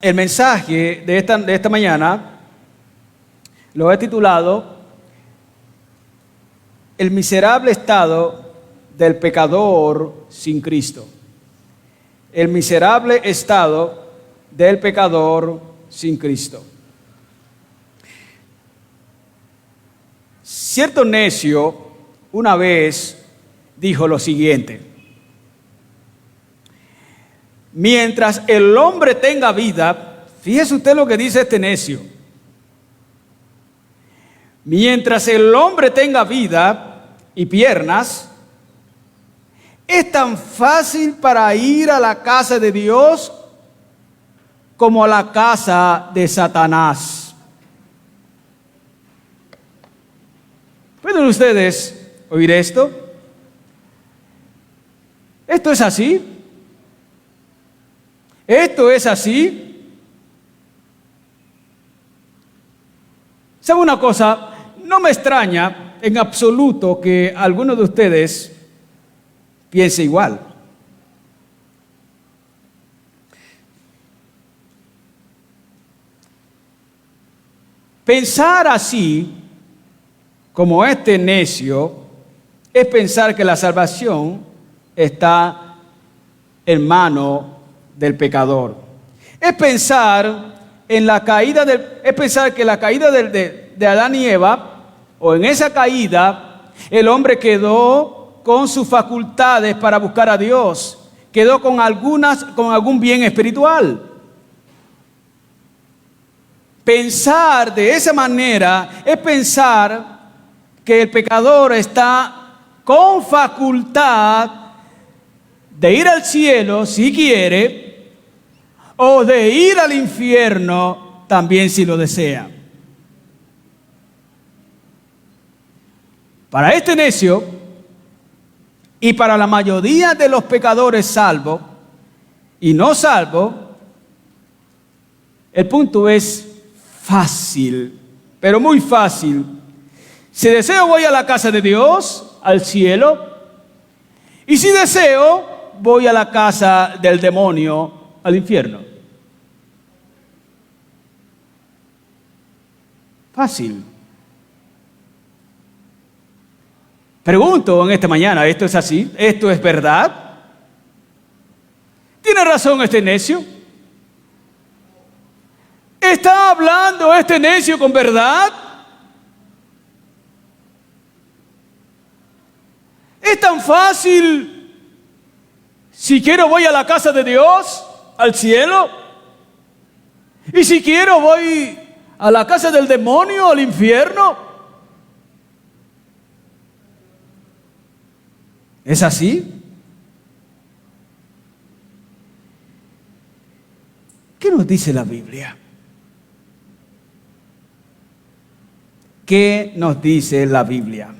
el mensaje de esta mañana lo he titulado El miserable estado del pecador sin Cristo. El miserable estado del pecador sin Cristo. Cierto necio una vez dijo lo siguiente: mientras el hombre tenga vida, fíjese usted lo que dice este necio, mientras el hombre tenga vida y piernas, es tan fácil para ir a la casa de Dios como a la casa de Satanás. ¿Pueden ustedes oír esto? ¿Esto es así? ¿Esto es así? ¿Sabe una cosa? No me extraña en absoluto que alguno de ustedes piense igual. Pensar así, como este necio, es pensar que la salvación está en mano del pecador. Es pensar en la caída que la caída de Adán y Eva, o en esa caída, el hombre quedó con sus facultades para buscar a Dios, quedó con algún bien espiritual. Pensar de esa manera es pensar que el pecador está con facultad de ir al cielo si quiere, o de ir al infierno también si lo desea. Para este necio y para la mayoría de los pecadores salvos y no salvos, el punto es fácil, pero muy fácil. Si deseo, voy a la casa de Dios, al cielo. Y si deseo, voy a la casa del demonio, al infierno. Fácil. Pregunto en esta mañana, ¿esto es así? ¿Esto es verdad? ¿Tiene razón este necio? ¿Está hablando este necio con verdad? Es tan fácil. Si quiero voy a la casa de Dios, al cielo. Y si quiero voy a la casa del demonio, al infierno. ¿Es así? ¿Qué nos dice la Biblia? ¿Qué nos dice la Biblia?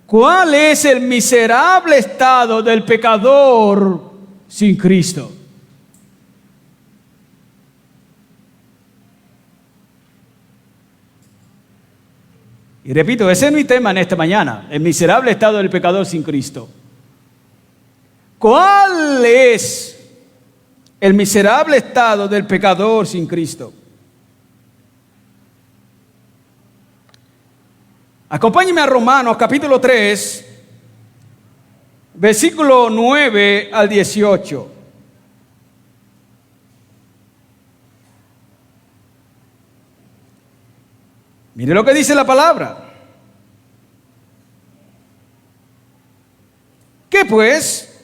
¿Cuál es el miserable estado del pecador sin Cristo? Y repito, ese es mi tema en esta mañana, el miserable estado del pecador sin Cristo. ¿Cuál es el miserable estado del pecador sin Cristo? Acompáñenme a Romanos capítulo 3, versículo 9 al 18. Mire lo que dice la palabra. ¿Qué pues?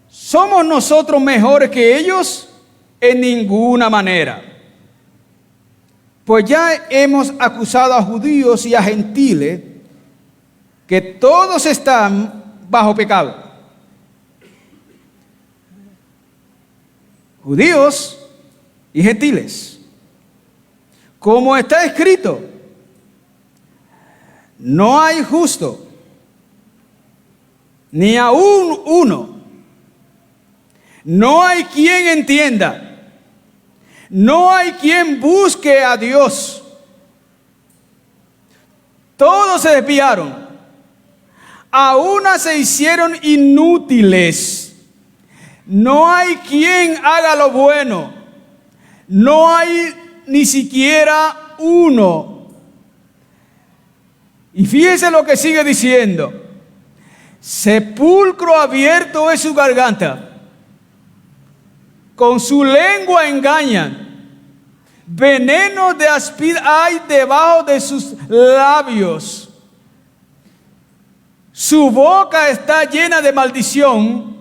¿Somos nosotros mejores que ellos? En ninguna manera. Pues ya hemos acusado a judíos y a gentiles que todos están bajo pecado. Judíos y gentiles. Como está escrito, no hay justo, ni aún uno. No hay quien entienda. No hay quien busque a Dios. Todos se desviaron. A una se hicieron inútiles. No hay quien haga lo bueno. No hay ni siquiera uno. Y fíjese lo que sigue diciendo. Sepulcro abierto es su garganta. Con su lengua engañan. Veneno de áspid hay debajo de sus labios. Su boca está llena de maldición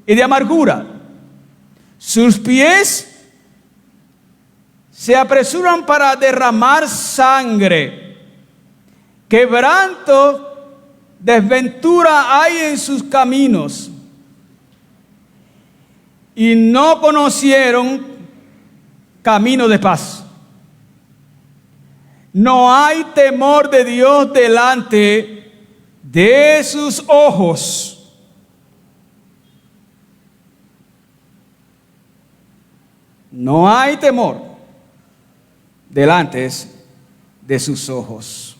y de amargura. Sus pies se apresuran para derramar sangre. Quebranto, desventura hay en sus caminos. Y no conocieron camino de paz. No hay temor de Dios delante de sus ojos. No hay temor delante de sus ojos.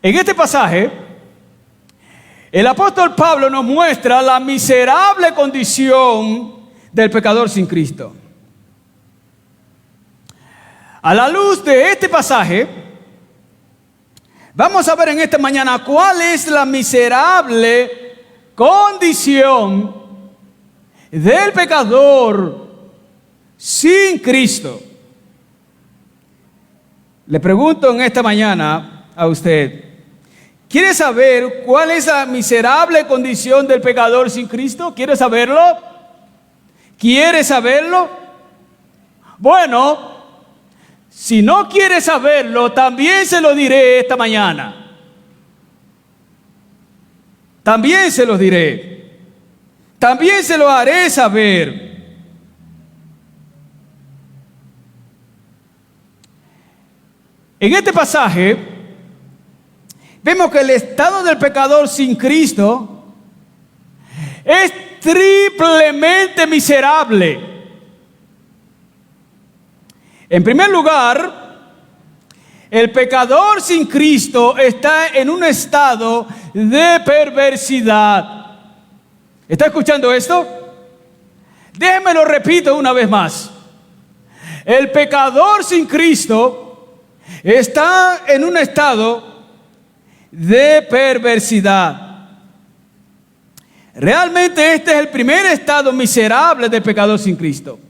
En este pasaje, el apóstol Pablo nos muestra la miserable condición del pecador sin Cristo. A la luz de este pasaje, vamos a ver en esta mañana cuál es la miserable condición del pecador sin Cristo. Le pregunto en esta mañana a usted, ¿quiere saber cuál es la miserable condición del pecador sin Cristo? ¿Quiere saberlo? ¿Quiere saberlo? Bueno, si no quiere saberlo, también se lo diré esta mañana. También se lo diré. También se lo haré saber. En este pasaje, vemos que el estado del pecador sin Cristo es triplemente miserable. En primer lugar, el pecador sin Cristo está en un estado de perversidad. ¿Está escuchando esto? Déjenme lo repito una vez más. El pecador sin Cristo está en un estado de perversidad. Realmente este es el primer estado miserable del pecador sin Cristo.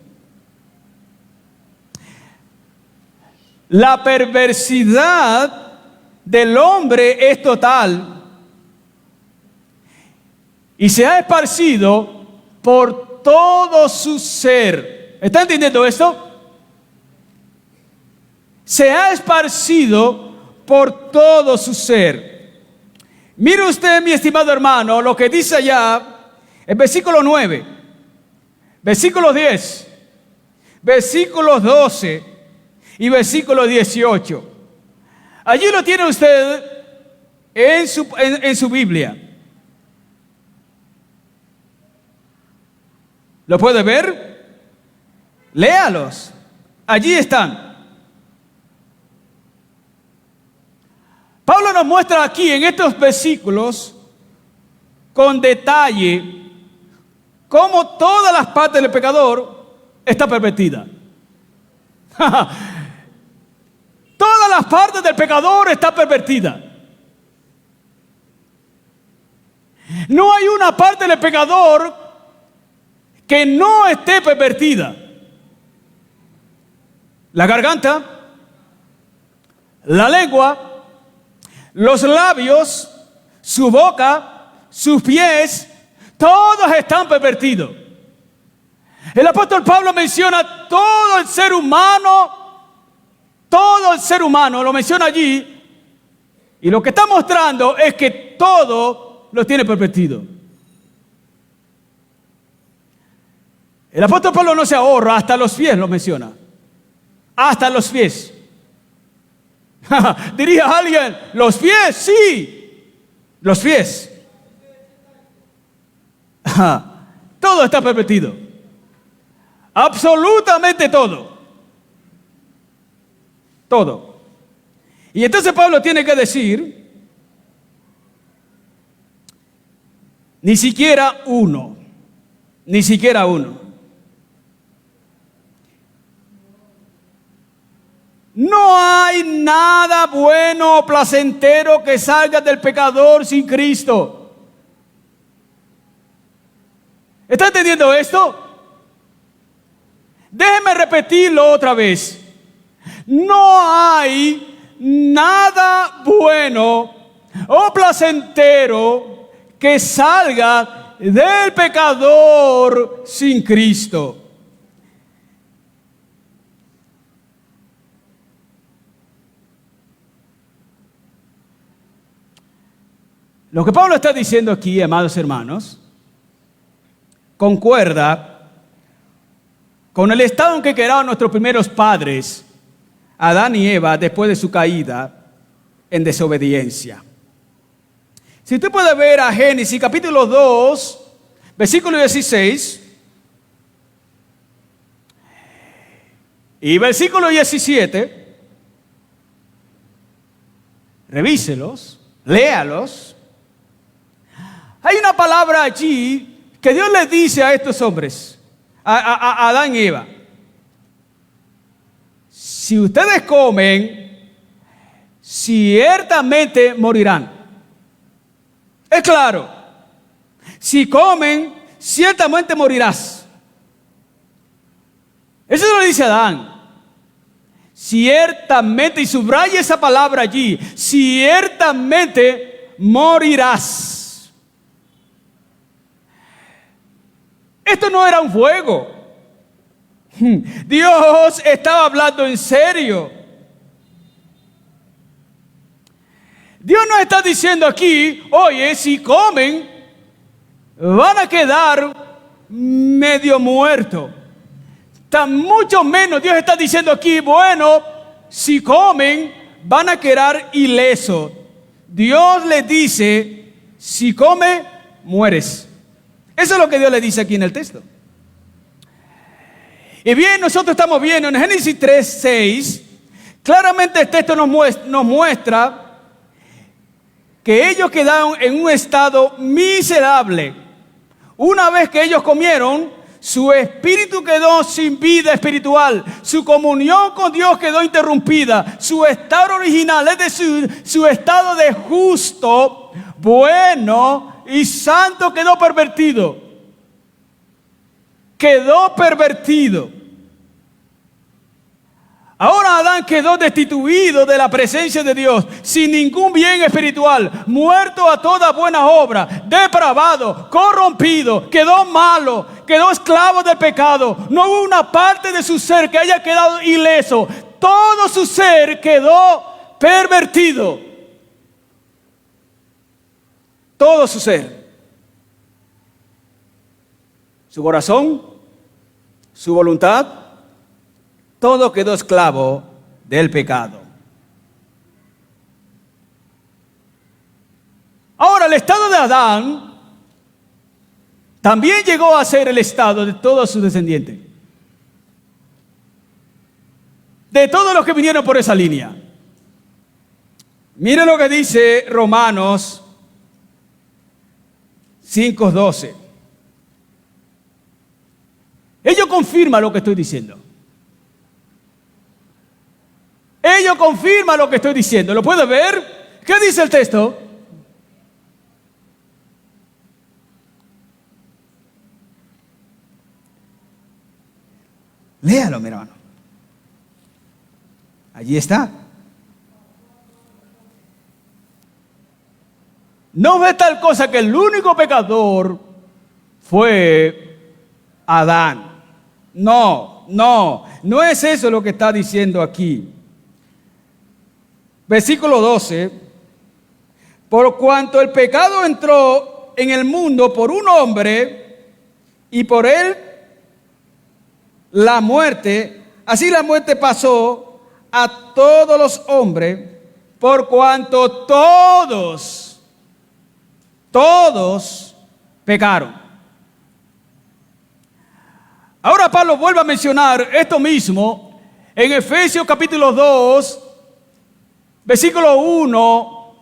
La perversidad del hombre es total y se ha esparcido por todo su ser. ¿Está entendiendo esto? Se ha esparcido por todo su ser. Mire usted, mi estimado hermano, lo que dice allá en versículo 9, versículo 10, versículos 12 y versículo 18. Allí lo tiene usted en su Biblia. ¿Lo puede ver? Léalos. Allí están. Pablo nos muestra aquí en estos versículos con detalle cómo todas las partes del pecador está pervertida. Todas las partes del pecador está pervertida. No hay una parte del pecador que no esté pervertida. La garganta, la lengua, los labios, su boca, sus pies, todos están pervertidos. El apóstol Pablo menciona todo el ser humano lo menciona allí, y lo que está mostrando es que todo lo tiene pervertido. El apóstol Pablo no se ahorra, hasta los pies lo menciona. Hasta los pies. Diría alguien, ¿los pies? Sí, los pies. Todo está pervertido. Absolutamente todo. Todo. Y entonces Pablo tiene que decir, ni siquiera uno, ni siquiera uno. No hay nada bueno o placentero que salga del pecador sin Cristo. ¿Está entendiendo esto? Déjeme repetirlo otra vez. No hay nada bueno o placentero que salga del pecador sin Cristo. Lo que Pablo está diciendo aquí, amados hermanos, concuerda con el estado en que quedaron nuestros primeros padres, Adán y Eva, después de su caída en desobediencia. Si usted puede ver a Génesis capítulo 2, versículo 16 y versículo 17, revíselos, léalos. Hay una palabra allí que Dios le dice a estos hombres, a Adán y Eva. Si ustedes comen, ciertamente morirán. Es claro. Si comen, ciertamente morirás. Eso lo dice Adán. Ciertamente, y subraya esa palabra allí, ciertamente morirás. Esto no era un juego. Dios estaba hablando en serio. Dios nos está diciendo aquí, oye, si comen, van a quedar medio muertos. Tan mucho menos Dios está diciendo aquí, bueno, si comen, van a quedar ilesos. Dios les dice, si come, mueres. Eso es lo que Dios le dice aquí en el texto. Y bien, nosotros estamos viendo en Génesis 3:6, claramente el texto nos muestra que ellos quedaron en un estado miserable. Una vez que ellos comieron, su espíritu quedó sin vida espiritual, su comunión con Dios quedó interrumpida, su estado original, es decir, su estado de justo, bueno y santo quedó pervertido. Quedó pervertido. Ahora Adán quedó destituido de la presencia de Dios, sin ningún bien espiritual, muerto a toda buena obra, depravado, corrompido, quedó malo, quedó esclavo del pecado. No hubo una parte de su ser que haya quedado ileso. Todo su ser quedó pervertido. Todo su ser. Su corazón, su voluntad, todo quedó esclavo del pecado. Ahora, el estado de Adán también llegó a ser el estado de todos sus descendientes. De todos los que vinieron por esa línea. Mire lo que dice Romanos 5:12. Ello confirma lo que estoy diciendo. Ello confirma lo que estoy diciendo. ¿Lo puede ver? ¿Qué dice el texto? Léalo, mi hermano. Allí está. No ve tal cosa que el único pecador fue Adán. No es eso lo que está diciendo aquí. Versículo 12. Por cuanto el pecado entró en el mundo por un hombre y por él la muerte, así la muerte pasó a todos los hombres, por cuanto todos pecaron. Ahora Pablo vuelve a mencionar esto mismo en Efesios capítulo 2, versículo 1,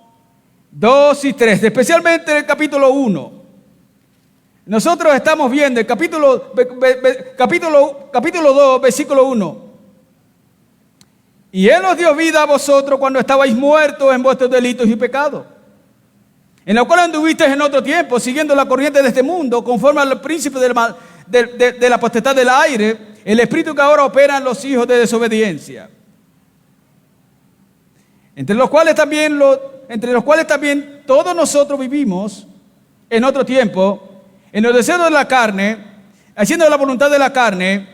2 y 3, especialmente el capítulo 1. Nosotros estamos viendo el capítulo 2, versículo 1. Y Él os dio vida a vosotros cuando estabais muertos en vuestros delitos y pecados, en la cual anduvisteis en otro tiempo, siguiendo la corriente de este mundo, conforme al príncipe de la potestad del aire, el espíritu que ahora opera en los hijos de desobediencia, entre los cuales también todos nosotros vivimos en otro tiempo, en los deseos de la carne, haciendo la voluntad de la carne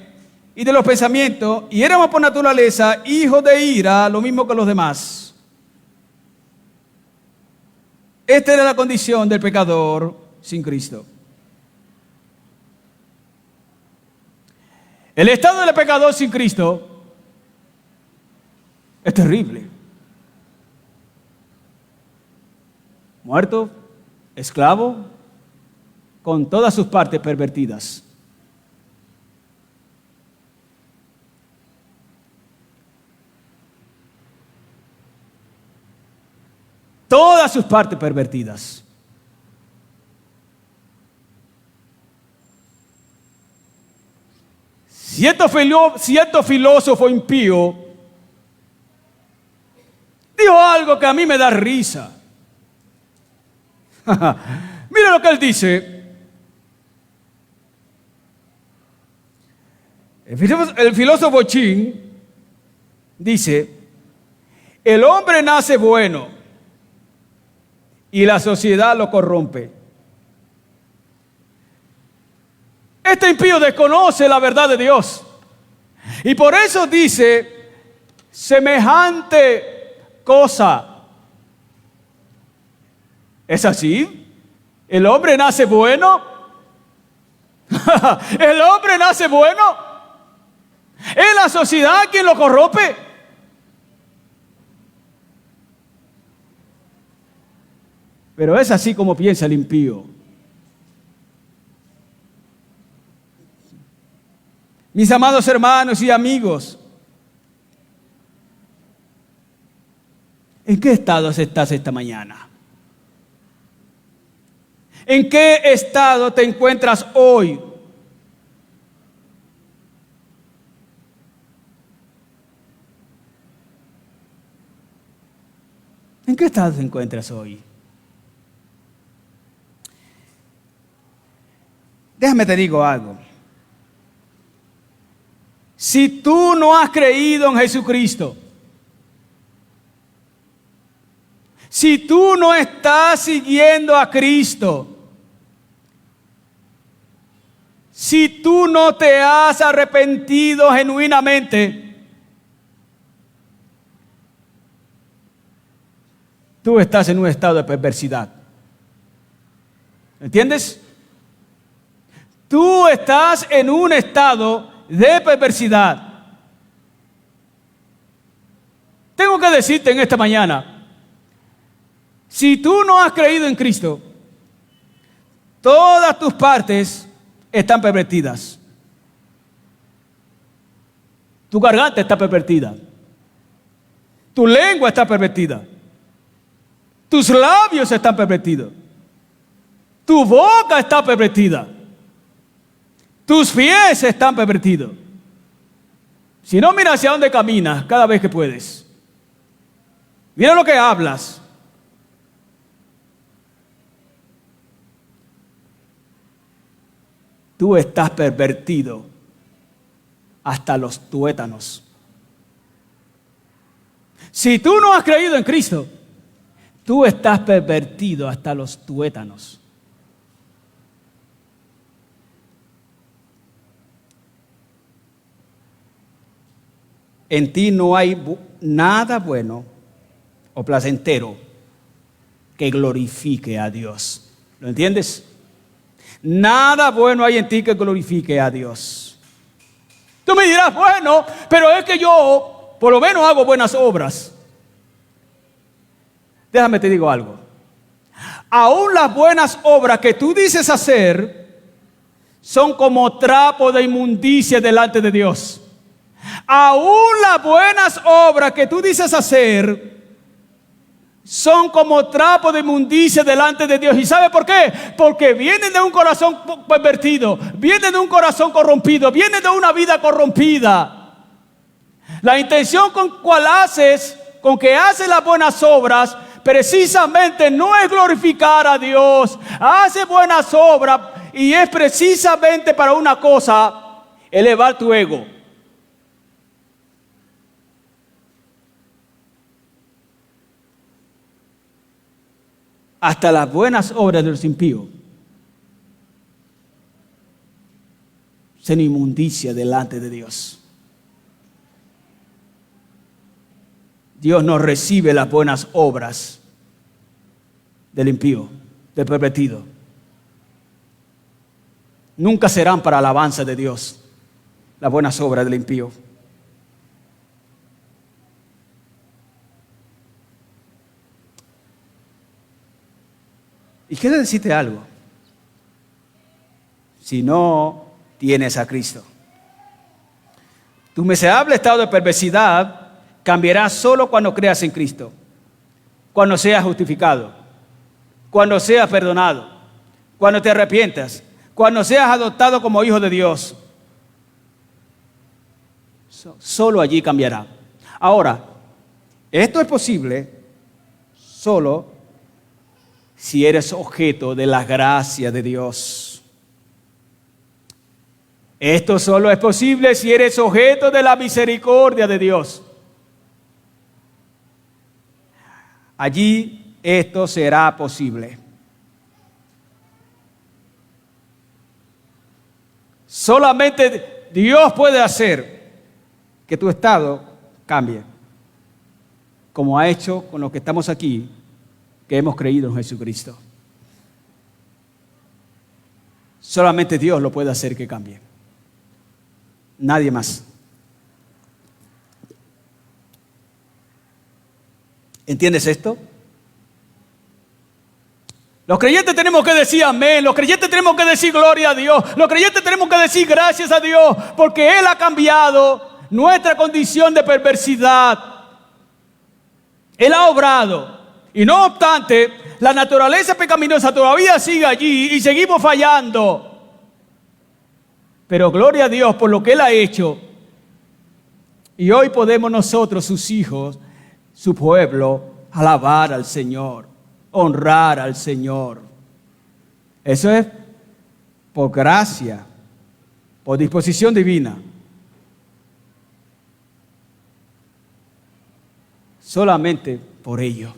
y de los pensamientos, y éramos por naturaleza hijos de ira, lo mismo que los demás. Esta era la condición del pecador sin Cristo. El estado del pecador sin Cristo es terrible. Muerto, esclavo, con todas sus partes pervertidas. Todas sus partes pervertidas. Cierto filósofo impío dijo algo que a mí me da risa. Mira lo que él dice. El filósofo Chin dice: el hombre nace bueno y la sociedad lo corrompe. Este impío desconoce la verdad de Dios y por eso dice semejante cosa. ¿Es así? ¿El hombre nace bueno? ¿El hombre nace bueno? ¿Es la sociedad quien lo corrompe? Pero es así como piensa el impío. Mis amados hermanos y amigos, ¿en qué estado estás esta mañana? ¿En qué estado te encuentras hoy? ¿En qué estado te encuentras hoy? Déjame te digo algo. Si tú no has creído en Jesucristo, si tú no estás siguiendo a Cristo, si tú no te has arrepentido genuinamente, tú estás en un estado de perversidad. ¿Entiendes? Tú estás en un estado de perversidad. Tengo que decirte en esta mañana, si tú no has creído en Cristo, todas tus partes están pervertidas. Tu garganta está pervertida. Tu lengua está pervertida. Tus labios están pervertidos. Tu boca está pervertida. Tus pies están pervertidos. Si no, mira hacia dónde caminas cada vez que puedes. Mira lo que hablas. Tú estás pervertido hasta los tuétanos. Si tú no has creído en Cristo, tú estás pervertido hasta los tuétanos. En ti no hay nada bueno o placentero que glorifique a Dios. ¿Lo entiendes? Nada bueno hay en ti que glorifique a Dios. Tú me dirás, bueno, pero es que yo por lo menos hago buenas obras. Déjame te digo algo. Aún las buenas obras que tú dices hacer son como trapo de inmundicia delante de Dios. Aún las buenas obras que tú dices hacer son como trapo de inmundicia delante de Dios. ¿Y sabe por qué? Porque vienen de un corazón pervertido, vienen de un corazón corrompido, vienen de una vida corrompida. La intención con que haces las buenas obras, precisamente no es glorificar a Dios. Hace buenas obras y es precisamente para una cosa: elevar tu ego. Hasta las buenas obras de los impíos son inmundicia delante de Dios. Dios no recibe las buenas obras del impío, del pervertido. Nunca serán para alabanza de Dios las buenas obras del impío. Y quiero decirte algo: si no tienes a Cristo, tu miserable estado de perversidad cambiará solo cuando creas en Cristo, cuando seas justificado, cuando seas perdonado, cuando te arrepientas, cuando seas adoptado como hijo de Dios. Solo allí cambiará. Ahora, esto es posible solo si eres objeto de la gracia de Dios. Esto solo es posible si eres objeto de la misericordia de Dios. Allí esto será posible. Solamente Dios puede hacer que tu estado cambie, como ha hecho con los que estamos aquí, que hemos creído en Jesucristo. Solamente Dios lo puede hacer que cambie. Nadie más. ¿Entiendes esto? Los creyentes tenemos que decir amén. Los creyentes tenemos que decir gloria a Dios. Los creyentes tenemos que decir gracias a Dios, porque Él ha cambiado nuestra condición de perversidad. Él ha obrado. Y no obstante, la naturaleza pecaminosa todavía sigue allí y seguimos fallando. Pero gloria a Dios por lo que Él ha hecho. Y hoy podemos nosotros, sus hijos, su pueblo, alabar al Señor, honrar al Señor. Eso es por gracia, por disposición divina. Solamente por ello.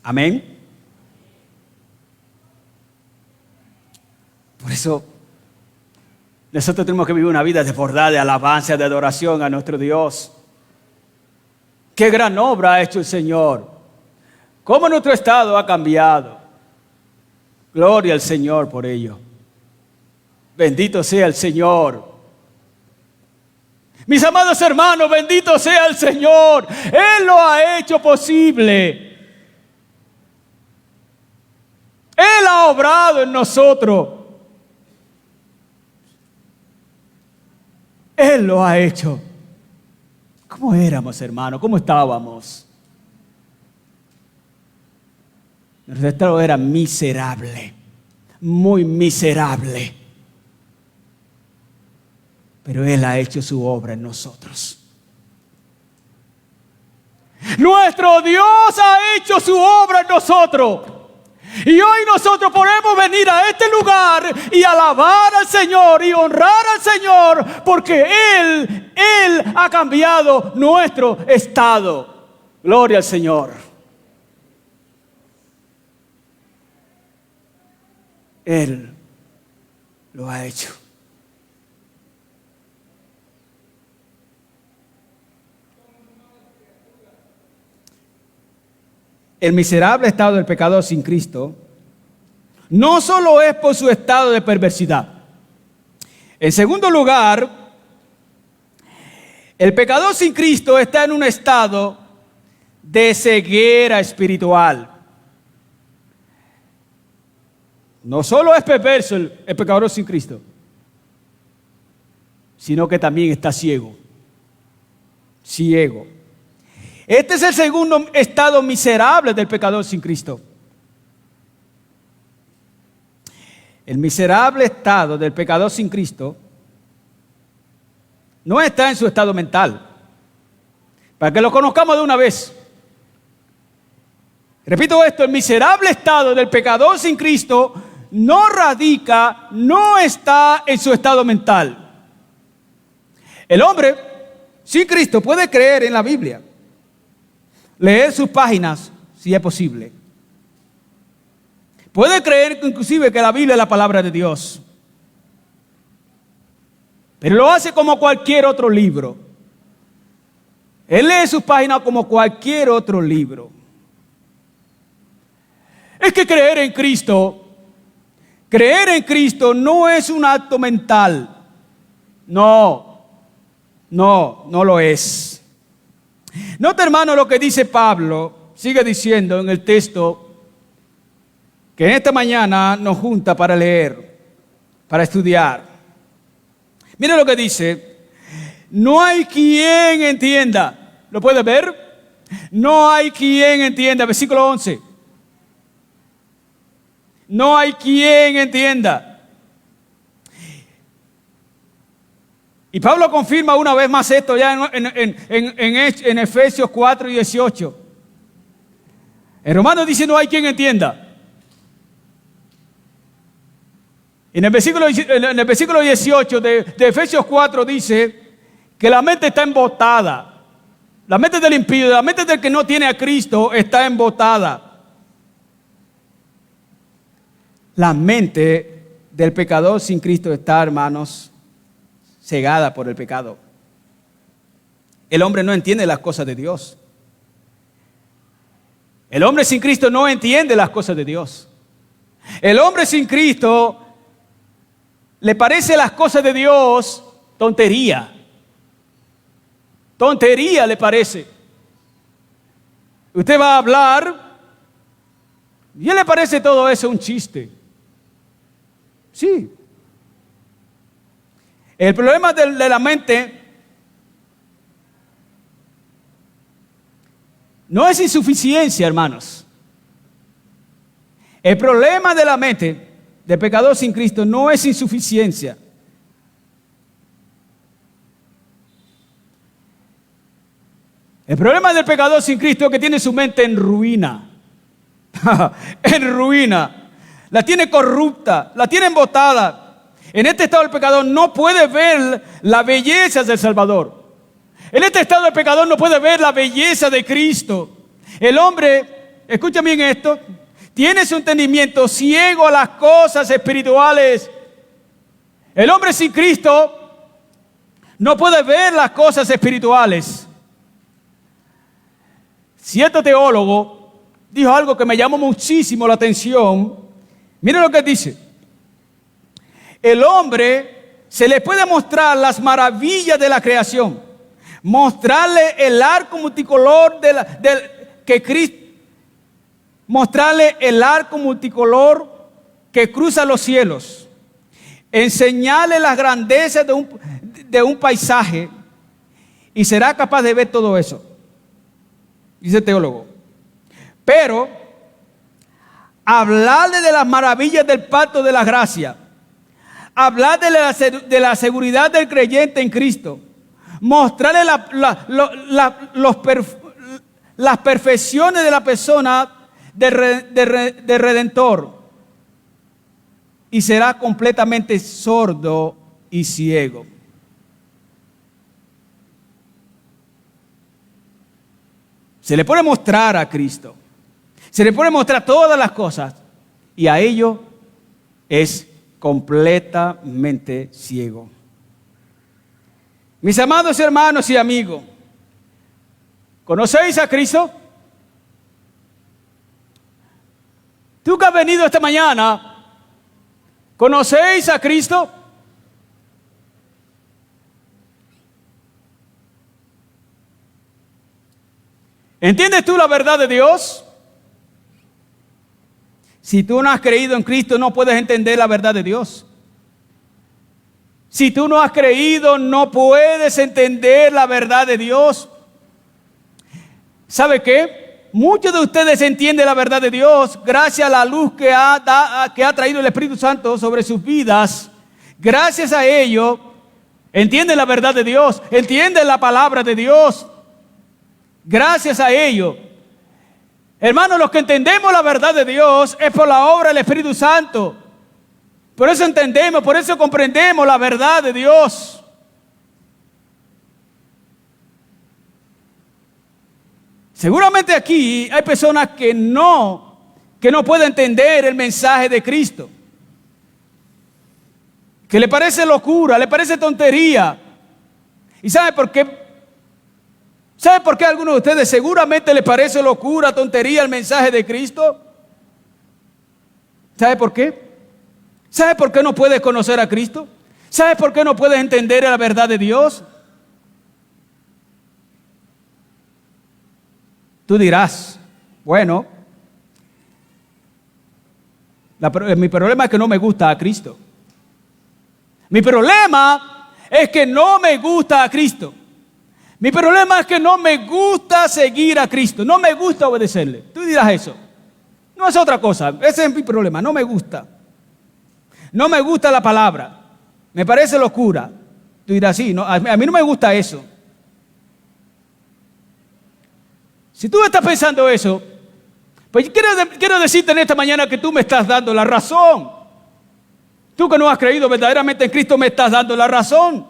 Amén. Por eso nosotros tenemos que vivir una vida desbordada de alabanza, de adoración a nuestro Dios. Qué gran obra ha hecho el Señor. Cómo nuestro estado ha cambiado. Gloria al Señor por ello. Bendito sea el Señor. Mis amados hermanos, bendito sea el Señor. Él lo ha hecho posible. Él ha obrado en nosotros. Él lo ha hecho. ¿Cómo éramos, hermanos? ¿Cómo estábamos? Nuestro estado era miserable, muy miserable. Pero Él ha hecho su obra en nosotros. Nuestro Dios ha hecho su obra en nosotros. Y hoy nosotros podemos venir a este lugar y alabar al Señor y honrar al Señor, porque Él ha cambiado nuestro estado. Gloria al Señor. Él lo ha hecho. El miserable estado del pecador sin Cristo no solo es por su estado de perversidad. En segundo lugar, el pecador sin Cristo está en un estado de ceguera espiritual. No solo es perverso el pecador sin Cristo, sino que también está ciego. Ciego. Este es el segundo estado miserable del pecador sin Cristo. El miserable estado del pecador sin Cristo no está en su estado mental. Para que lo conozcamos de una vez. Repito esto, el miserable estado del pecador sin Cristo no está en su estado mental. El hombre sin Cristo puede creer en la Biblia, leer sus páginas si es posible. Puede creer inclusive que la Biblia es la palabra de Dios. Pero lo hace como cualquier otro libro. Él lee sus páginas como cualquier otro libro. Es que creer en Cristo no es un acto mental. No lo es. Nota, hermano, lo que dice Pablo. Sigue diciendo en el texto que en esta mañana nos junta para leer, para estudiar. Mire lo que dice. No hay quien entienda. ¿Lo puedes ver? No hay quien entienda. Versículo 11. No hay quien entienda. Y Pablo confirma una vez más esto ya en Efesios 4 y 18. En Romanos dice no hay quien entienda. En el versículo 18 de Efesios 4 dice que la mente está embotada. La mente del impío, la mente del que no tiene a Cristo está embotada. La mente del pecador sin Cristo está, hermanos, cegada por el pecado. El hombre no entiende las cosas de Dios. El hombre sin Cristo no entiende las cosas de Dios. El hombre sin Cristo le parece las cosas de Dios tontería. Tontería le parece. Usted va a hablar y a él le parece todo eso un chiste. Sí. El problema de la mente no es insuficiencia, hermanos. El problema de la mente del pecador sin Cristo no es insuficiencia. El problema del pecador sin Cristo es que tiene su mente en ruina. En ruina. La tiene corrupta, la tiene embotada. En este estado el pecador no puede ver la belleza del Salvador. En este estado el pecador no puede ver la belleza de Cristo. El hombre, escucha bien esto, tiene su entendimiento ciego a las cosas espirituales. El hombre sin Cristo no puede ver las cosas espirituales. Cierto teólogo dijo algo que me llamó muchísimo la atención. Mire lo que dice. El hombre se le puede mostrar las maravillas de la creación, mostrarle el arco multicolor mostrarle el arco multicolor que cruza los cielos, enseñarle las grandezas de un paisaje y será capaz de ver todo eso, dice el teólogo. Pero hablarle de las maravillas del pacto de la gracia, hablar de la seguridad del creyente en Cristo, mostrarle las perfecciones de la persona de Redentor, y será completamente sordo y ciego. Se le puede mostrar a Cristo, se le puede mostrar todas las cosas, y a ello es completamente ciego. Mis amados hermanos y amigos, ¿conocéis a Cristo? Tú que has venido esta mañana, ¿conocéis a Cristo? ¿Entiendes tú la verdad de Dios? Si tú no has creído en Cristo, no puedes entender la verdad de Dios. Si tú no has creído, no puedes entender la verdad de Dios. ¿Sabe qué? Muchos de ustedes entienden la verdad de Dios gracias a la luz que ha traído el Espíritu Santo sobre sus vidas. Gracias a ello, entienden la verdad de Dios, entienden la palabra de Dios. Gracias a ello. Hermanos, los que entendemos la verdad de Dios es por la obra del Espíritu Santo. Por eso entendemos, por eso comprendemos la verdad de Dios. Seguramente aquí hay personas que no pueden entender el mensaje de Cristo. Que le parece locura, le parece tontería. ¿Y sabe por qué? ¿Sabe por qué a algunos de ustedes seguramente les parece locura, tontería el mensaje de Cristo? ¿Sabe por qué? ¿Sabe por qué no puedes conocer a Cristo? ¿Sabe por qué no puedes entender la verdad de Dios? Tú dirás, bueno, mi problema es que no me gusta a Cristo. Mi problema es que no me gusta a Cristo. Mi problema es que no me gusta seguir a Cristo. No me gusta obedecerle. Tú dirás eso. No es otra cosa. Ese es mi problema. No me gusta. No me gusta la palabra. Me parece locura. Tú dirás, sí, no, a mí no me gusta eso. Si tú estás pensando eso, pues quiero decirte en esta mañana que tú me estás dando la razón. Tú que no has creído verdaderamente en Cristo me estás dando la razón.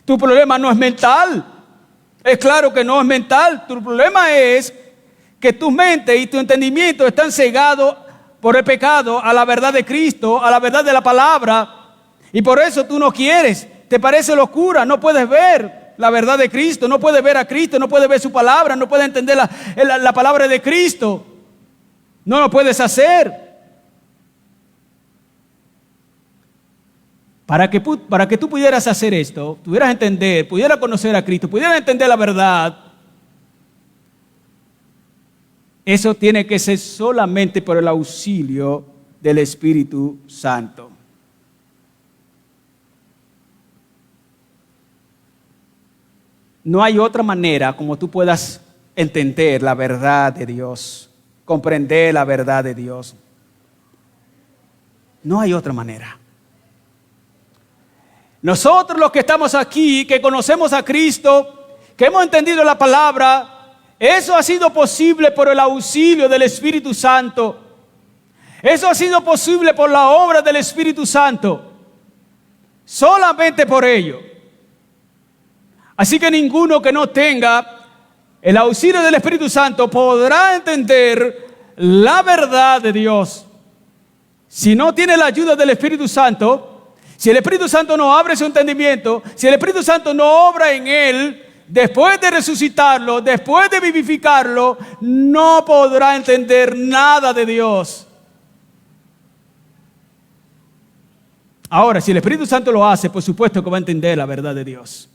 Tu problema no es mental. Es claro que no es mental. Tu problema es que tu mente y tu entendimiento están cegados por el pecado a la verdad de Cristo, a la verdad de la palabra. Y por eso tú no quieres. Te parece locura. No puedes ver la verdad de Cristo. No puedes ver a Cristo. No puedes ver su palabra. No puedes entender la palabra de Cristo. No lo puedes hacer. Para que tú pudieras hacer esto, pudieras entender, pudieras conocer a Cristo, pudieras entender la verdad, eso tiene que ser solamente por el auxilio del Espíritu Santo. No hay otra manera como tú puedas entender la verdad de Dios, comprender la verdad de Dios. No hay otra manera. Nosotros los que estamos aquí, que conocemos a Cristo, que hemos entendido la palabra, eso ha sido posible por el auxilio del Espíritu Santo. Eso ha sido posible por la obra del Espíritu Santo. Solamente por ello. Así que ninguno que no tenga el auxilio del Espíritu Santo podrá entender la verdad de Dios. Si no tiene la ayuda del Espíritu Santo, si el Espíritu Santo no abre su entendimiento, si el Espíritu Santo no obra en él, después de resucitarlo, después de vivificarlo, no podrá entender nada de Dios. Ahora, si el Espíritu Santo lo hace, por supuesto que va a entender la verdad de Dios.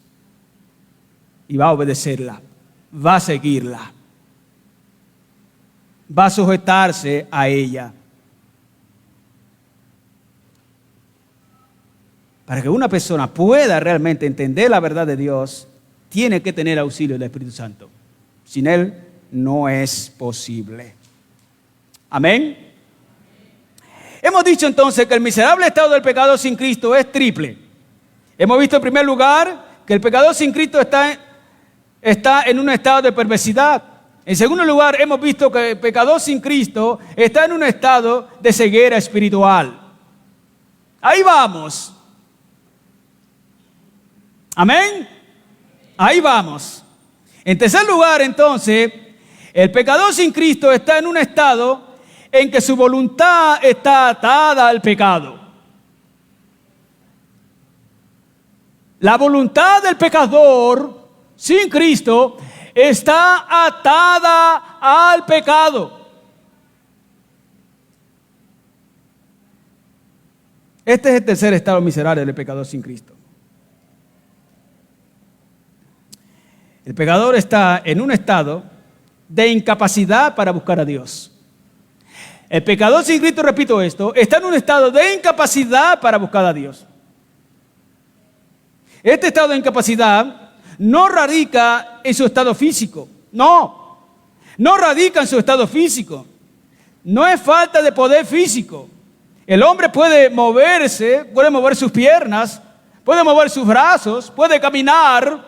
Y va a obedecerla, va a seguirla, va a sujetarse a ella. Para que una persona pueda realmente entender la verdad de Dios, tiene que tener auxilio del Espíritu Santo. Sin él no es posible. Amén. Hemos dicho entonces que el miserable estado del pecado sin Cristo es triple. Hemos visto en primer lugar que el pecador sin Cristo está en un estado de perversidad. En segundo lugar, hemos visto que el pecador sin Cristo está en un estado de ceguera espiritual. Ahí vamos. Amén. Ahí vamos. En tercer lugar, entonces, el pecador sin Cristo está en un estado en que su voluntad está atada al pecado. La voluntad del pecador sin Cristo está atada al pecado. Este es el tercer estado miserable del pecador sin Cristo. El pecador está en un estado de incapacidad para buscar a Dios. El pecador sin Cristo, repito esto, está en un estado de incapacidad para buscar a Dios. Este estado de incapacidad no radica en su estado físico, no. No radica en su estado físico. No es falta de poder físico. El hombre puede moverse, puede mover sus piernas, puede mover sus brazos, puede caminar.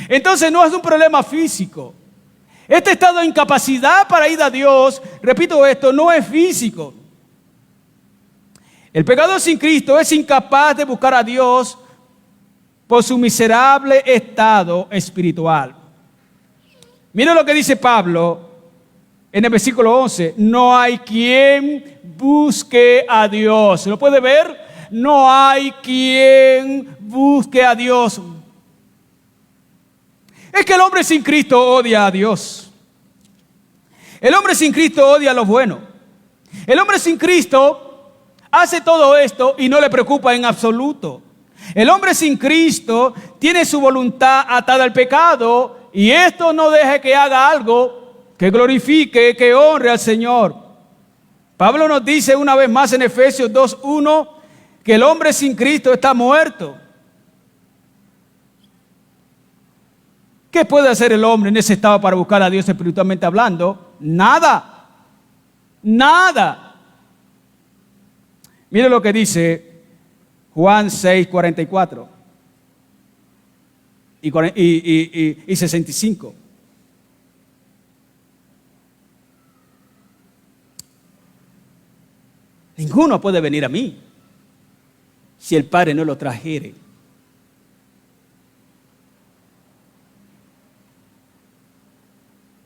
Entonces no es un problema físico. Este estado de incapacidad para ir a Dios, repito esto, no es físico. El pecador sin Cristo es incapaz de buscar a Dios por su miserable estado espiritual. Miren lo que dice Pablo en el versículo 11. No hay quien busque a Dios. ¿Lo puede ver? No hay quien busque a Dios. Es que el hombre sin Cristo odia a Dios. El hombre sin Cristo odia lo bueno. El hombre sin Cristo hace todo esto y no le preocupa en absoluto. El hombre sin Cristo tiene su voluntad atada al pecado y esto no deja que haga algo que glorifique, que honre al Señor. Pablo nos dice una vez más en Efesios 2:1 que el hombre sin Cristo está muerto. ¿Qué puede hacer el hombre en ese estado para buscar a Dios espiritualmente hablando? Nada. Nada. Mire lo que dice Juan 6:44 y 65. Ninguno puede venir a mí si el Padre no lo trajere.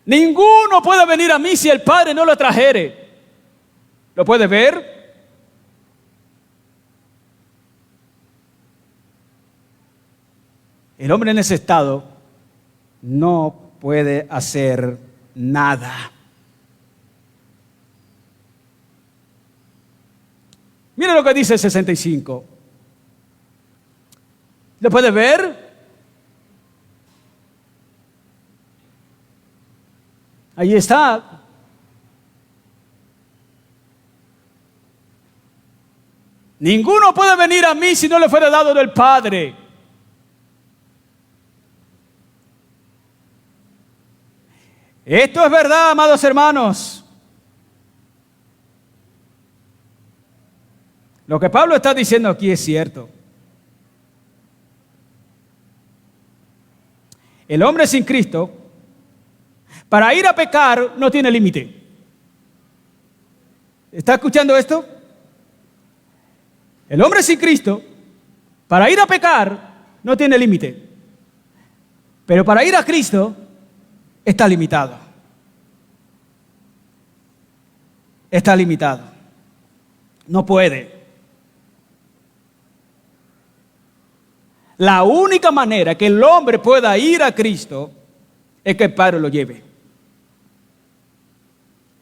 Ninguno puede venir a mí si el Padre no lo trajere. ¿Lo puede ver? El hombre en ese estado no puede hacer nada. Mire lo que dice el 65. ¿Lo puede ver? Ahí está. Ninguno puede venir a mí si no le fuera dado del Padre. Esto es verdad, amados hermanos. Lo que Pablo está diciendo aquí es cierto. El hombre sin Cristo, para ir a pecar, no tiene límite. ¿Está escuchando esto? El hombre sin Cristo, para ir a pecar, no tiene límite. Pero para ir a Cristo, está limitado. Está limitado. No puede. La única manera que el hombre pueda ir a Cristo es que el Padre lo lleve.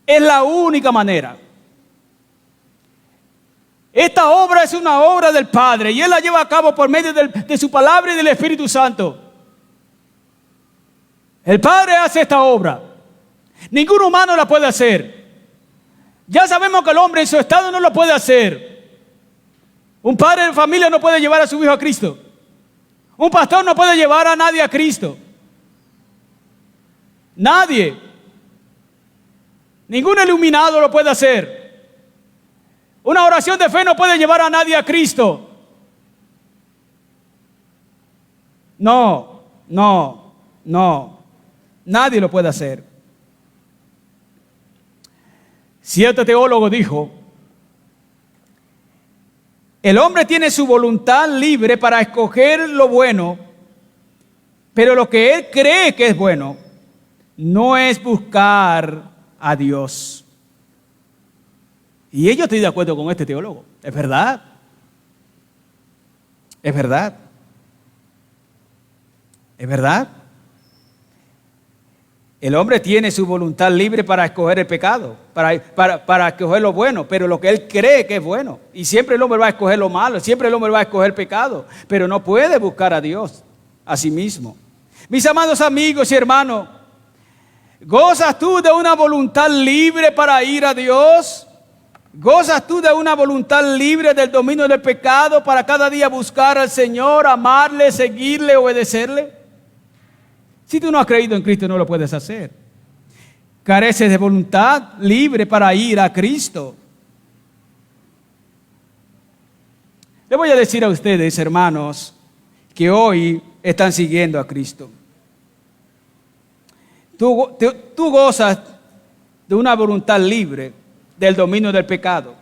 Es la única manera. Esta obra es una obra del Padre y Él la lleva a cabo por medio de su palabra y del Espíritu Santo. El Padre hace esta obra. Ningún humano la puede hacer. Ya sabemos que el hombre en su estado no lo puede hacer. Un padre de familia no puede llevar a su hijo a Cristo. Un pastor no puede llevar a nadie a Cristo. Nadie. Ningún iluminado lo puede hacer. Una oración de fe no puede llevar a nadie a Cristo. No. Nadie lo puede hacer. Cierto teólogo dijo: el hombre tiene su voluntad libre para escoger lo bueno, pero lo que él cree que es bueno no es buscar a Dios. Y yo estoy de acuerdo con este teólogo. Es verdad. Es verdad. Es verdad. El hombre tiene su voluntad libre para escoger el pecado, para escoger lo bueno, pero lo que él cree que es bueno. Y siempre el hombre va a escoger lo malo, siempre el hombre va a escoger el pecado, pero no puede buscar a Dios a sí mismo. Mis amados amigos y hermanos, ¿gozas tú de una voluntad libre para ir a Dios? ¿Gozas tú de una voluntad libre del dominio del pecado para cada día buscar al Señor, amarle, seguirle, obedecerle? Si tú no has creído en Cristo, no lo puedes hacer. Careces de voluntad libre para ir a Cristo. Le voy a decir a ustedes, hermanos, que hoy están siguiendo a Cristo. Tú gozas de una voluntad libre del dominio del pecado,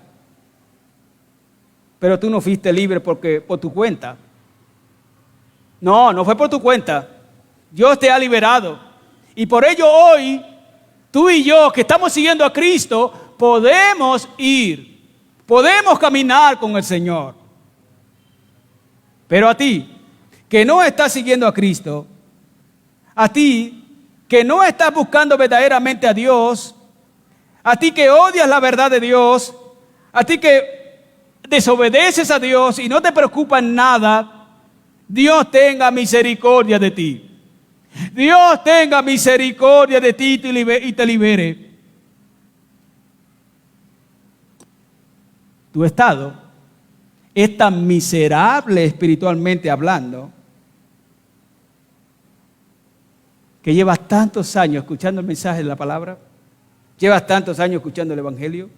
pero tú no fuiste libre por tu cuenta. No fue por tu cuenta. Dios te ha liberado. Y por ello hoy, tú y yo que estamos siguiendo a Cristo, podemos ir, podemos caminar con el Señor. Pero a ti, que no estás siguiendo a Cristo, a ti que no estás buscando verdaderamente a Dios, a ti que odias la verdad de Dios, a ti que desobedeces a Dios y no te preocupa en nada, Dios tenga misericordia de ti. Dios tenga misericordia de ti y te libere. Tu estado es tan miserable espiritualmente hablando que llevas tantos años escuchando el mensaje de la palabra, llevas tantos años escuchando el evangelio,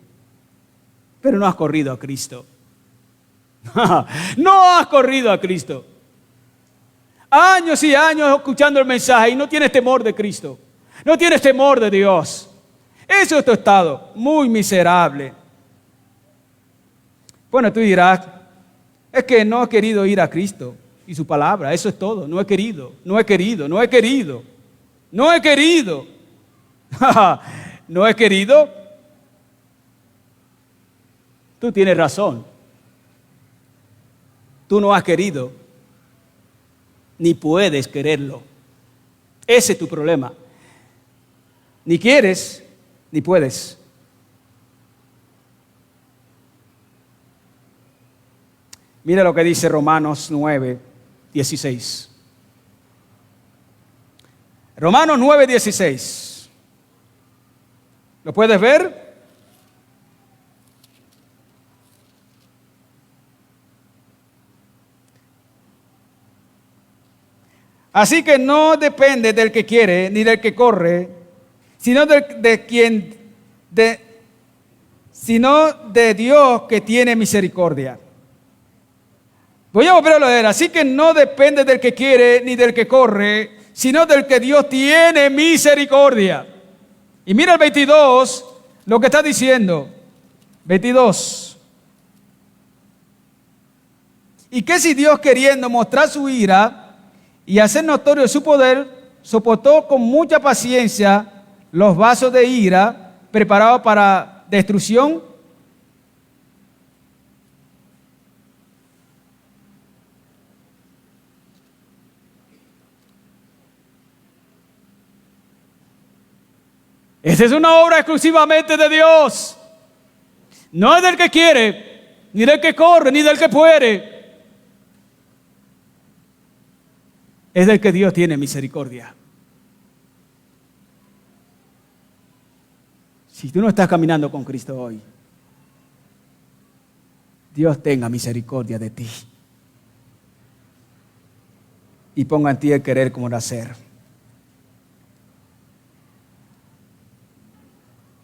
pero no has corrido a Cristo. No has corrido a Cristo. Años y años escuchando el mensaje y no tienes temor de Cristo. No tienes temor de Dios. Eso es tu estado, muy miserable. Bueno, tú dirás, es que no he querido ir a Cristo y su palabra, eso es todo. No he querido. No he querido. ¿No he querido? Tú tienes razón. Tú no has querido, ni puedes quererlo. Ese es tu problema. Ni quieres, ni puedes. Mira lo que dice Romanos 9, 16. Romanos 9, 16. ¿Lo puedes ver? Así que no depende del que quiere ni del que corre, sino sino de Dios que tiene misericordia. Voy a volver a leer. Así que no depende del que quiere ni del que corre, sino del que Dios tiene misericordia. Y mira el 22, lo que está diciendo. 22. Y que si Dios, queriendo mostrar su ira y hacer notorio su poder, soportó con mucha paciencia los vasos de ira preparados para destrucción. Esa es una obra exclusivamente de Dios. No es del que quiere, ni del que corre, ni del que puede. Es del que Dios tiene misericordia. Si tú no estás caminando con Cristo hoy, Dios tenga misericordia de ti y ponga en ti el querer como el hacer.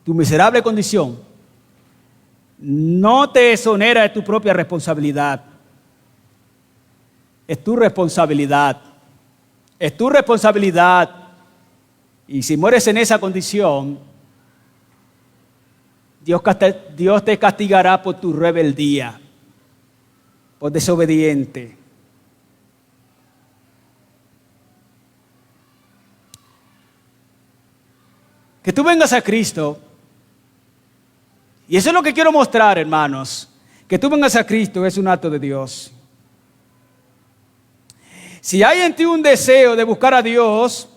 Tu miserable condición no te exonera de tu propia responsabilidad. Es tu responsabilidad. Es tu responsabilidad. Y si mueres en esa condición, Dios te castigará por tu rebeldía, por desobediente. Que tú vengas a Cristo. Y eso es lo que quiero mostrar, hermanos. Que tú vengas a Cristo es un acto de Dios. Si hay en ti un deseo de buscar a Dios,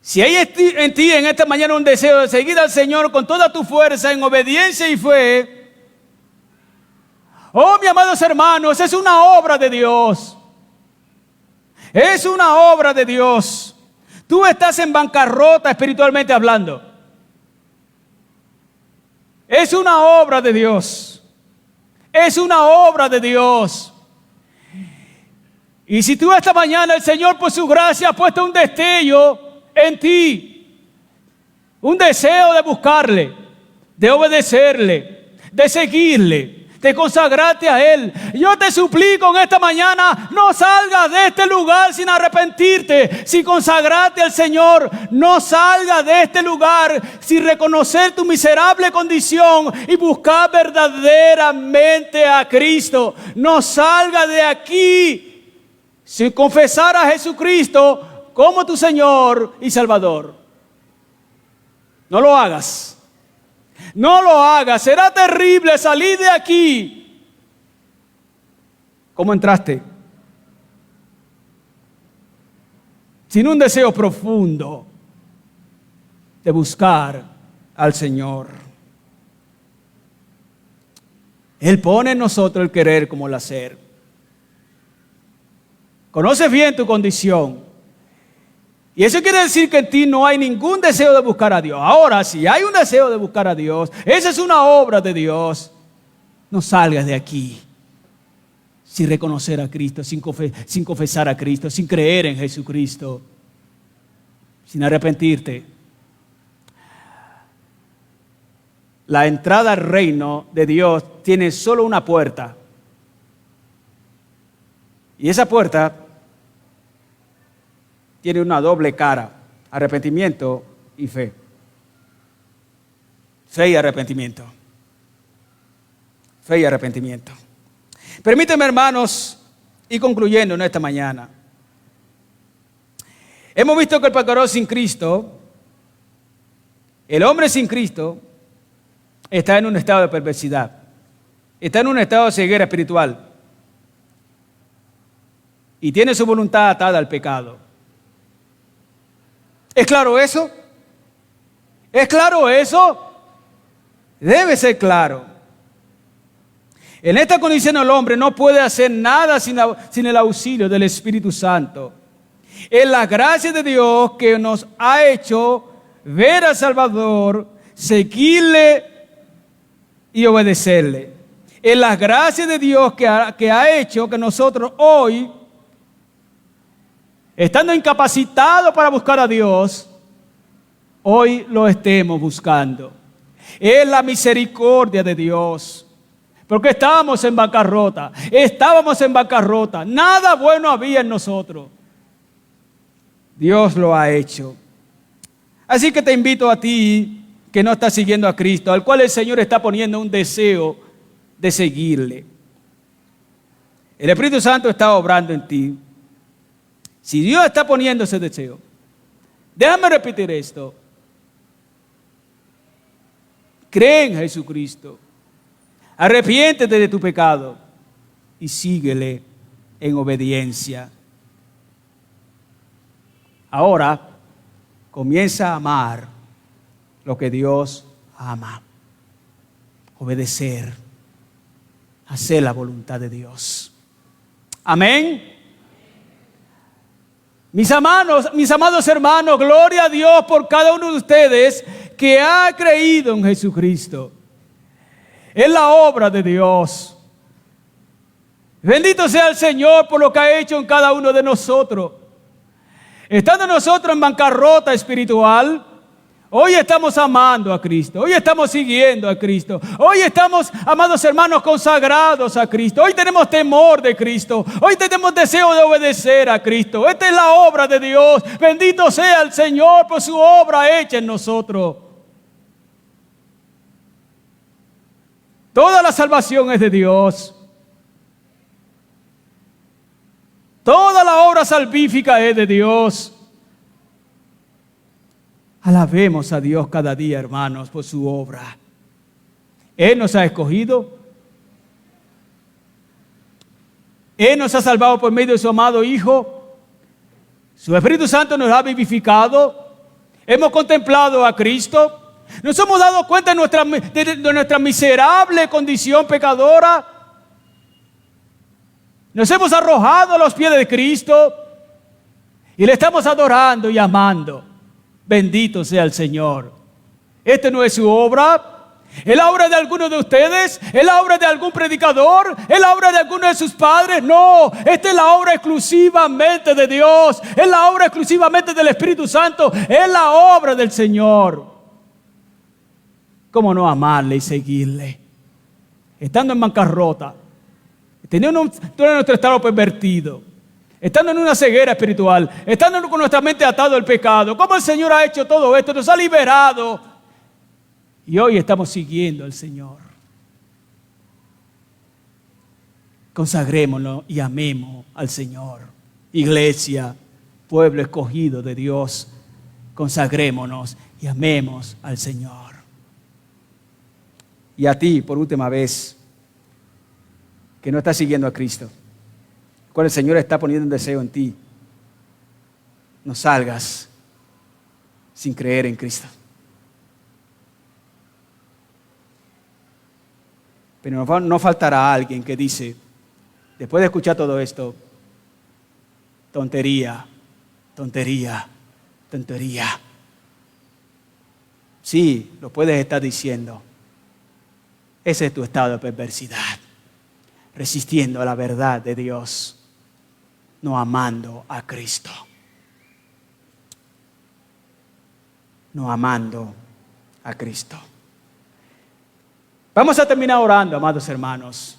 si hay en ti en esta mañana un deseo de seguir al Señor con toda tu fuerza en obediencia y fe, oh, mis amados hermanos, es una obra de Dios. Es una obra de Dios. Tú estás en bancarrota espiritualmente hablando. Es una obra de Dios. Es una obra de Dios. Y si tú esta mañana el Señor por su gracia ha puesto un destello en ti. Un deseo de buscarle, de obedecerle, de seguirle, de consagrarte a Él. Yo te suplico en esta mañana, no salgas de este lugar sin arrepentirte, sin consagrarte al Señor. No salgas de este lugar sin reconocer tu miserable condición y buscar verdaderamente a Cristo. No salgas de aquí sin confesar a Jesucristo como tu Señor y Salvador. No lo hagas. No lo hagas. Será terrible salir de aquí. ¿Cómo entraste? Sin un deseo profundo de buscar al Señor. Él pone en nosotros el querer como el hacer. Conoces bien tu condición. Y eso quiere decir que en ti no hay ningún deseo de buscar a Dios. Ahora, si hay un deseo de buscar a Dios, esa es una obra de Dios. No salgas de aquí sin reconocer a Cristo, sin confesar a Cristo, sin creer en Jesucristo, sin arrepentirte. La entrada al reino de Dios tiene solo una puerta. Y esa puerta tiene una doble cara: arrepentimiento y fe. Fe y arrepentimiento. Fe y arrepentimiento. Permítanme, hermanos, ir concluyendo en esta mañana. Hemos visto que el pecador sin Cristo, el hombre sin Cristo, está en un estado de perversidad. Está en un estado de ceguera espiritual. Y tiene su voluntad atada al pecado. ¿Es claro eso? ¿Es claro eso? Debe ser claro. En esta condición el hombre no puede hacer nada sin el auxilio del Espíritu Santo. Es la gracia de Dios que nos ha hecho ver al Salvador, seguirle y obedecerle. Es la gracia de Dios que ha hecho que nosotros hoy, estando incapacitados para buscar a Dios, hoy lo estemos buscando. Es la misericordia de Dios. Porque estábamos en bancarrota. Nada bueno había en nosotros. Dios lo ha hecho. Así que te invito a ti que no estás siguiendo a Cristo, al cual el Señor está poniendo un deseo de seguirle. El Espíritu Santo está obrando en ti. Si Dios está poniendo ese deseo, déjame repetir esto. Cree en Jesucristo. Arrepiéntete de tu pecado y síguele en obediencia. Ahora comienza a amar lo que Dios ama. Obedecer. Hacer la voluntad de Dios. Amén. Mis amados hermanos, gloria a Dios por cada uno de ustedes que ha creído en Jesucristo. Es la obra de Dios. Bendito sea el Señor por lo que ha hecho en cada uno de nosotros. Estando nosotros en bancarrota espiritual, hoy estamos amando a Cristo. Hoy estamos siguiendo a Cristo. Hoy estamos, amados hermanos, consagrados a Cristo. Hoy tenemos temor de Cristo. Hoy tenemos deseo de obedecer a Cristo. Esta es la obra de Dios. Bendito sea el Señor por su obra hecha en nosotros. Toda la salvación es de Dios. Toda la obra salvífica es de Dios. Alabemos a Dios cada día, hermanos, por su obra. Él nos ha escogido. Él nos ha salvado por medio de su amado Hijo. Su Espíritu Santo nos ha vivificado. Hemos contemplado a Cristo. Nos hemos dado cuenta de nuestra miserable condición pecadora. Nos hemos arrojado a los pies de Cristo y le estamos adorando y amando. Bendito sea el Señor. Esta no es su obra. ¿Es la obra de alguno de ustedes? ¿Es la obra de algún predicador? ¿Es la obra de alguno de sus padres? No, esta es la obra exclusivamente de Dios. Es la obra exclusivamente del Espíritu Santo. Es la obra del Señor. ¿Cómo no amarle y seguirle? Estando en bancarrota, teniendo nuestro estado pervertido, estando en una ceguera espiritual, estando con nuestra mente atada al pecado. ¿Cómo el Señor ha hecho todo esto? Nos ha liberado. Y hoy estamos siguiendo al Señor. Consagrémonos y amemos al Señor. Iglesia, pueblo escogido de Dios, consagrémonos y amemos al Señor. Y a ti, por última vez, que no estás siguiendo a Cristo, cuando el Señor está poniendo un deseo en ti, no salgas sin creer en Cristo. Pero no faltará alguien que dice, después de escuchar todo esto, tontería, tontería, tontería. Sí, lo puedes estar diciendo. Ese es tu estado de perversidad, resistiendo a la verdad de Dios, no amando a Cristo. No amando a Cristo. Vamos a terminar orando, amados hermanos.